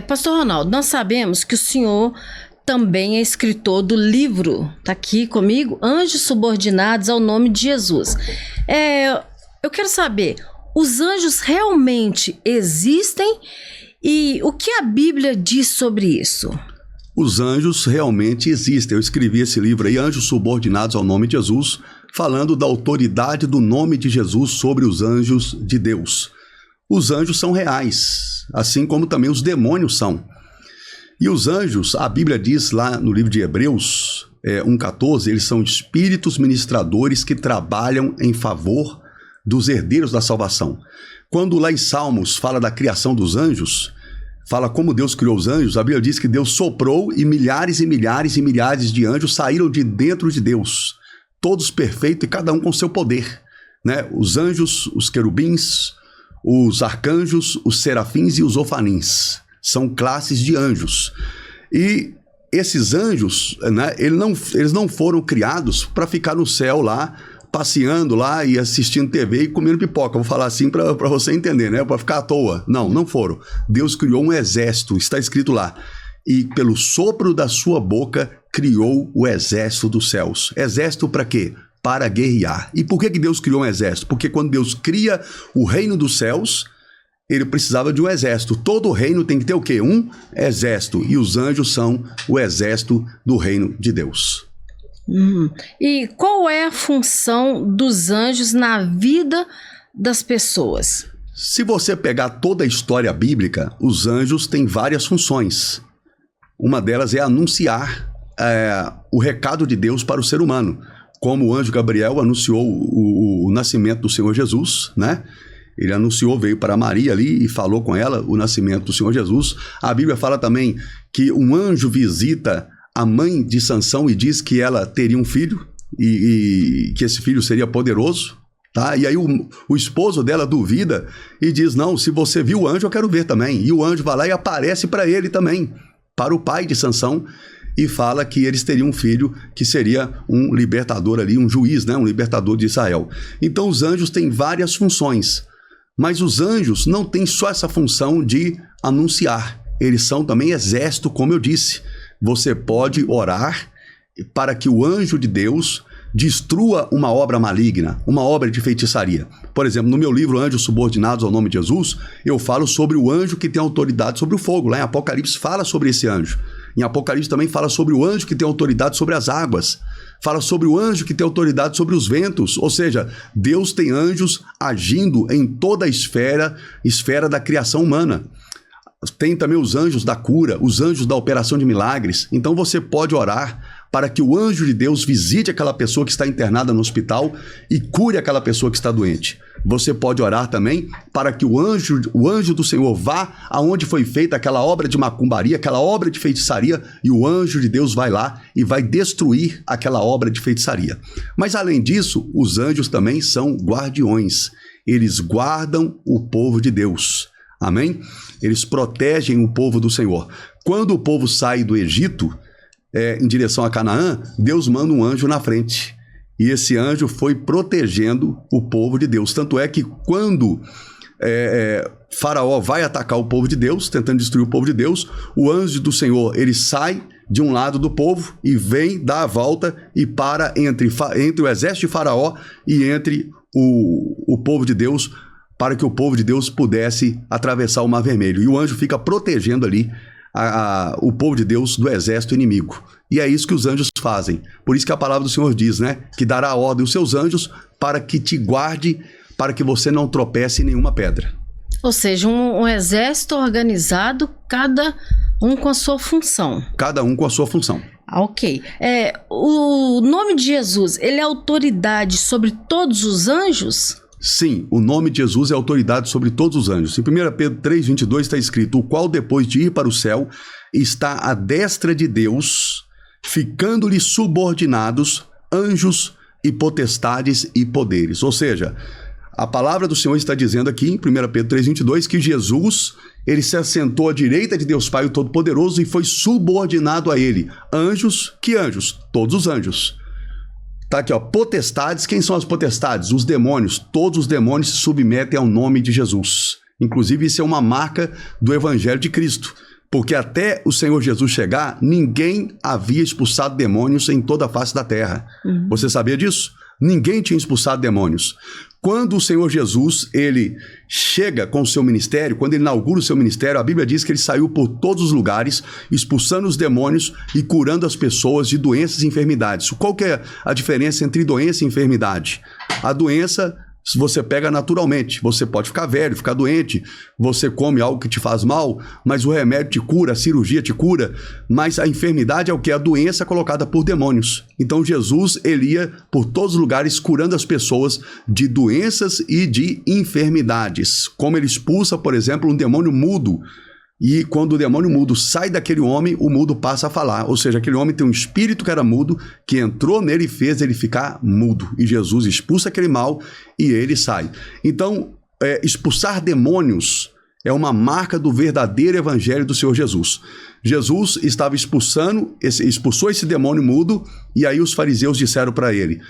Pastor Ronaldo, nós sabemos que o senhor também é escritor do livro, está aqui comigo, Anjos Subordinados ao Nome de Jesus. Eu quero saber, os anjos realmente existem e o que a Bíblia diz sobre isso? Os anjos realmente existem. Eu escrevi esse livro aí, Anjos Subordinados ao Nome de Jesus, falando da autoridade do nome de Jesus sobre os anjos de Deus. Os anjos são reais, assim como também os demônios são. E os anjos, a Bíblia diz lá no livro de Hebreus 1,14, eles são espíritos ministradores que trabalham em favor dos herdeiros da salvação. Quando lá em Salmos fala da criação dos anjos, fala como Deus criou os anjos, a Bíblia diz que Deus soprou e milhares e milhares e milhares de anjos saíram de dentro de Deus, todos perfeitos e cada um com seu poder, né? Os anjos, os querubins, os arcanjos, os serafins e os ofanins, são classes de anjos. E esses anjos, né, eles não foram criados para ficar no céu lá, passeando lá e assistindo TV e comendo pipoca. Vou falar assim para você entender, né? Para ficar à toa. Não foram. Deus criou um exército, está escrito lá. E pelo sopro da sua boca criou o exército dos céus. Exército para quê? Para guerrear. E por que Deus criou um exército? Porque quando Deus cria o reino dos céus, ele precisava de um exército. Todo reino tem que ter o quê? Um exército. E os anjos são o exército do reino de Deus. E qual é a função dos anjos na vida das pessoas? Se você pegar toda a história bíblica, os anjos têm várias funções. Uma delas é anunciar o recado de Deus para o ser humano. Como o anjo Gabriel anunciou o nascimento do Senhor Jesus, né? Ele anunciou, veio para Maria ali e falou com ela o nascimento do Senhor Jesus. A Bíblia fala também que um anjo visita a mãe de Sansão e diz que ela teria um filho e que esse filho seria poderoso, tá? E aí o esposo dela duvida e diz, não, se você viu o anjo, eu quero ver também. E o anjo vai lá e aparece para ele também, para o pai de Sansão, e fala que eles teriam um filho que seria um libertador ali, um juiz, né? Um libertador de Israel. Então os anjos têm várias funções, mas os anjos não têm só essa função de anunciar, eles são também exército, como eu disse. Você pode orar para que o anjo de Deus destrua uma obra maligna, uma obra de feitiçaria. Por exemplo, no meu livro Anjos Subordinados ao Nome de Jesus, eu falo sobre o anjo que tem autoridade sobre o fogo. Lá em Apocalipse fala sobre esse anjo. Em Apocalipse também fala sobre o anjo que tem autoridade sobre as águas. Fala sobre o anjo que tem autoridade sobre os ventos. Ou seja, Deus tem anjos agindo em toda a esfera da criação humana. Tem também os anjos da cura, os anjos da operação de milagres. Então você pode orar para que o anjo de Deus visite aquela pessoa que está internada no hospital e cure aquela pessoa que está doente. Você pode orar também para que o anjo do Senhor vá aonde foi feita aquela obra de macumbaria, aquela obra de feitiçaria, e o anjo de Deus vai lá e vai destruir aquela obra de feitiçaria. Mas além disso, os anjos também são guardiões. Eles guardam o povo de Deus. Amém? Eles protegem o povo do Senhor. Quando o povo sai do Egito, em direção a Canaã, Deus manda um anjo na frente. E esse anjo foi protegendo o povo de Deus. Tanto é que quando Faraó vai atacar o povo de Deus, tentando destruir o povo de Deus, o anjo do Senhor, ele sai de um lado do povo e vem dar a volta e para entre o exército de Faraó e entre o povo de Deus, para que o povo de Deus pudesse atravessar o Mar Vermelho. E o anjo fica protegendo ali o povo de Deus do exército inimigo. E é isso que os anjos fazem. Por isso que a palavra do Senhor diz, né? Que dará ordem aos seus anjos para que te guarde, para que você não tropece em nenhuma pedra. Ou seja, um exército organizado, cada um com a sua função. Cada um com a sua função. Ok. O nome de Jesus, ele é autoridade sobre todos os anjos? Sim, o nome de Jesus é autoridade sobre todos os anjos. Em 1 Pedro 3,22 está escrito, o qual depois de ir para o céu, está à destra de Deus, ficando-lhe subordinados anjos e potestades e poderes. Ou seja, a palavra do Senhor está dizendo aqui em 1 Pedro 3,22 que Jesus, ele se assentou à direita de Deus Pai o Todo-Poderoso e foi subordinado a ele. Anjos, que anjos? Todos os anjos. Tá aqui, ó, potestades. Quem são as potestades? Os demônios. Todos os demônios se submetem ao nome de Jesus. Inclusive, isso é uma marca do Evangelho de Cristo. Porque até o Senhor Jesus chegar, ninguém havia expulsado demônios em toda a face da terra. Você sabia disso? Ninguém tinha expulsado demônios. Quando o Senhor Jesus, ele chega com o seu ministério, quando ele inaugura o seu ministério, a Bíblia diz que ele saiu por todos os lugares, expulsando os demônios e curando as pessoas de doenças e enfermidades. Qual que é a diferença entre doença e enfermidade? A doença você pega naturalmente, você pode ficar velho, ficar doente, você come algo que te faz mal, mas o remédio te cura, a cirurgia te cura, mas a enfermidade é o que? A doença colocada por demônios. Então Jesus, ele ia por todos os lugares curando as pessoas de doenças e de enfermidades. Como ele expulsa, por exemplo, um demônio mudo. E quando o demônio mudo sai daquele homem, o mudo passa a falar. Ou seja, aquele homem tem um espírito que era mudo, que entrou nele e fez ele ficar mudo. E Jesus expulsa aquele mal e ele sai. Então, expulsar demônios é uma marca do verdadeiro evangelho do Senhor Jesus. Jesus estava expulsou esse demônio mudo, e aí os fariseus disseram para ele,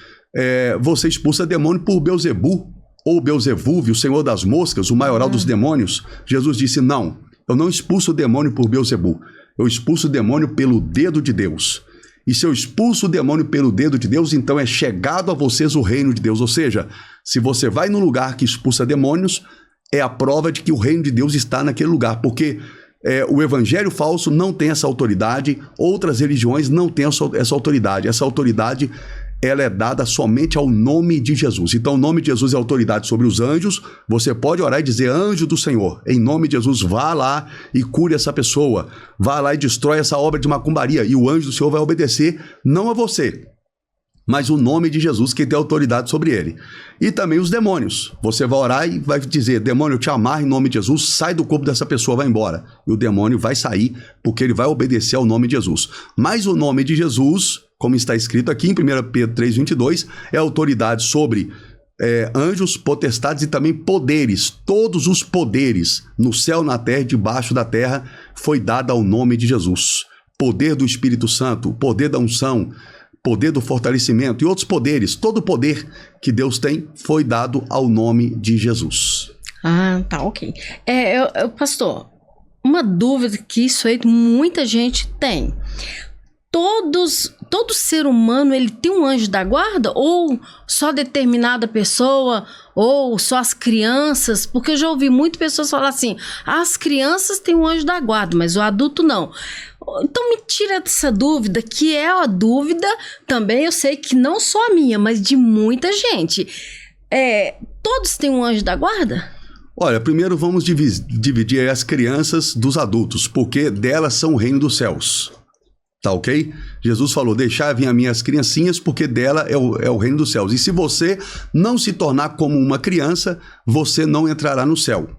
você expulsa demônio por Belzebu, ou Belzevúvio, o senhor das moscas, o maioral dos demônios. Jesus disse, não. Eu não expulso o demônio por Belzebu, eu expulso o demônio pelo dedo de Deus. E se eu expulso o demônio pelo dedo de Deus, então é chegado a vocês o reino de Deus. Ou seja, se você vai num lugar que expulsa demônios, é a prova de que o reino de Deus está naquele lugar. Porque o evangelho falso não tem essa autoridade, outras religiões não têm essa autoridade. Essa autoridade, ela é dada somente ao nome de Jesus. Então, o nome de Jesus é autoridade sobre os anjos. Você pode orar e dizer, anjo do Senhor, em nome de Jesus, vá lá e cure essa pessoa. Vá lá e destrói essa obra de macumbaria. E o anjo do Senhor vai obedecer, não a você, mas o nome de Jesus, que tem autoridade sobre ele. E também os demônios. Você vai orar e vai dizer, demônio, eu te amarro em nome de Jesus, sai do corpo dessa pessoa, vai embora. E o demônio vai sair, porque ele vai obedecer ao nome de Jesus. Mas o nome de Jesus, como está escrito aqui em 1 Pedro 3,22, é autoridade sobre anjos, potestades e também poderes. Todos os poderes no céu, na terra e debaixo da terra foi dado ao nome de Jesus. Poder do Espírito Santo, poder da unção, poder do fortalecimento e outros poderes. Todo o poder que Deus tem foi dado ao nome de Jesus. Ah, tá, ok. Pastor, uma dúvida que isso aí muita gente tem. Todo ser humano, ele tem um anjo da guarda? Ou só determinada pessoa? Ou só as crianças? Porque eu já ouvi muitas pessoas falar assim, as crianças têm um anjo da guarda, mas o adulto não. Então me tira dessa dúvida, que é a dúvida também, eu sei que não só a minha, mas de muita gente. Todos têm um anjo da guarda? Olha, primeiro vamos dividir as crianças dos adultos, porque delas são o reino dos céus. Tá ok? Jesus falou, deixai vir as minhas criancinhas, porque dela é o reino dos céus. E se você não se tornar como uma criança, você não entrará no céu.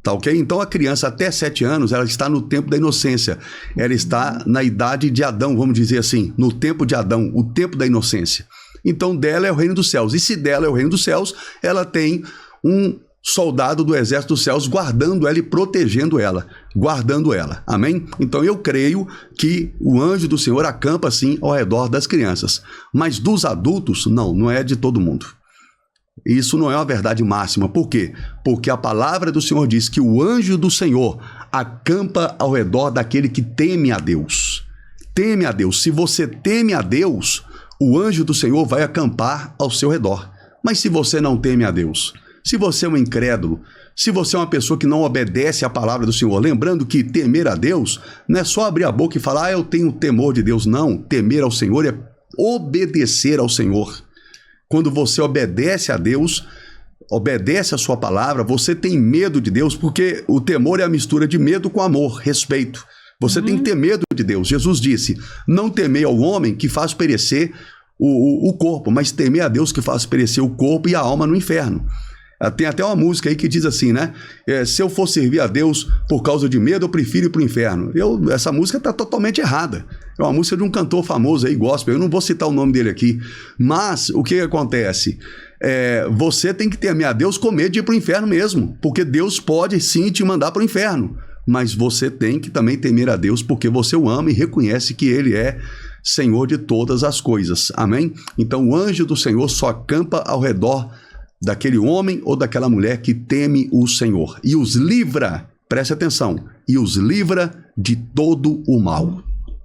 Tá ok? Então a criança até 7 anos, ela está no tempo da inocência. Ela está na idade de Adão, vamos dizer assim, no tempo de Adão, o tempo da inocência. Então dela é o reino dos céus. E se dela é o reino dos céus, ela tem um soldado do exército dos céus guardando ela e protegendo ela, guardando ela, amém? Então eu creio que o anjo do Senhor acampa sim ao redor das crianças, mas dos adultos, não é de todo mundo. Isso não é uma verdade máxima, por quê? Porque a palavra do Senhor diz que o anjo do Senhor acampa ao redor daquele que teme a Deus. Teme a Deus. Se você teme a Deus, o anjo do Senhor vai acampar ao seu redor. Mas se você não teme a Deus, se você é um incrédulo, se você é uma pessoa que não obedece à palavra do Senhor, lembrando que temer a Deus não é só abrir a boca e falar, eu tenho temor de Deus. Não, temer ao Senhor é obedecer ao Senhor. Quando você obedece a Deus, obedece a sua palavra, você tem medo de Deus, porque o temor é a mistura de medo com amor, respeito. Você tem que ter medo de Deus. Jesus disse, não temei ao homem que faz perecer o corpo, mas temer a Deus que faz perecer o corpo e a alma no inferno. Tem até uma música aí que diz assim, né? Se eu for servir a Deus por causa de medo, eu prefiro ir para o inferno. Essa música está totalmente errada. É uma música de um cantor famoso aí, gospel. Eu não vou citar o nome dele aqui. Mas o que acontece? Você tem que temer a Deus com medo de ir para o inferno mesmo. Porque Deus pode sim te mandar para o inferno. Mas você tem que também temer a Deus porque você o ama e reconhece que Ele é Senhor de todas as coisas. Amém? Então o anjo do Senhor só acampa ao redor daquele homem ou daquela mulher que teme o Senhor e os livra, preste atenção, e os livra de todo o mal.